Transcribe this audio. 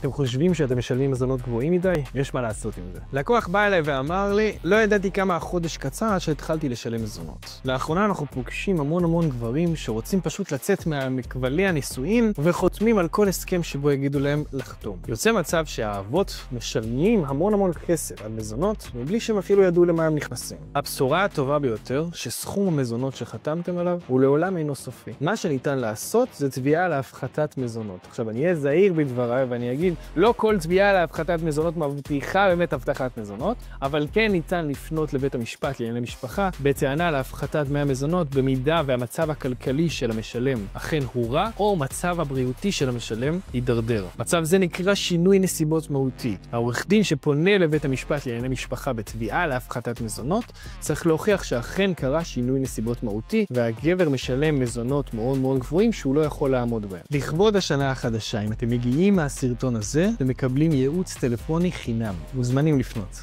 אתם חושבים שאתם משלמים מזונות גבוהים מדי? יש מה לעשות עם זה. לקוח בא אליי ואמר לי, לא ידעתי כמה החודש קצר עד שהתחלתי לשלם מזונות. לאחרונה אנחנו פוגשים המון גברים שרוצים פשוט לצאת מהמקבלי הנישואין וחותמים על כל הסכם שבו יגידו להם לחתום. יוצא מצב שהאבות משלמים המון כסף על מזונות מבלי שהם אפילו ידעו למה הם נכנסים. הבשורה הטובה ביותר שסכום המזונות שחתמתם עליו הוא לעולם אינו סופי. מה שניתן לעשות זה תביעה להפחתת מזונות. עכשיו אני אהיה זהיר בדבריי ואני אגיד, לא כל תביעה להפחתת מזונות מבטיחה באמת הבטחת מזונות, אבל כן ניתן לפנות לבית המשפט לענייני משפחה בטענה להפחתת דמי המזונות במידה והמצב הכלכלי של המשלם אכן הורע או מצב הבריאותי של המשלם יידרדר. מצב זה נקרא שינוי נסיבות מהותי. העורך דין שפונה לבית המשפט לענייני משפחה בתביעה להפחתת מזונות צריך להוכיח שאכן קרה שינוי נסיבות מהותי והגבר משלם מזונות מאוד גבוהים שהוא לא יכול לעמוד בהם. לכבוד השנה החדשה, אם אתם מגיעים מהסרטון הזה, אתם מקבלים ייעוץ טלפוני חינם. מוזמנים לפנות.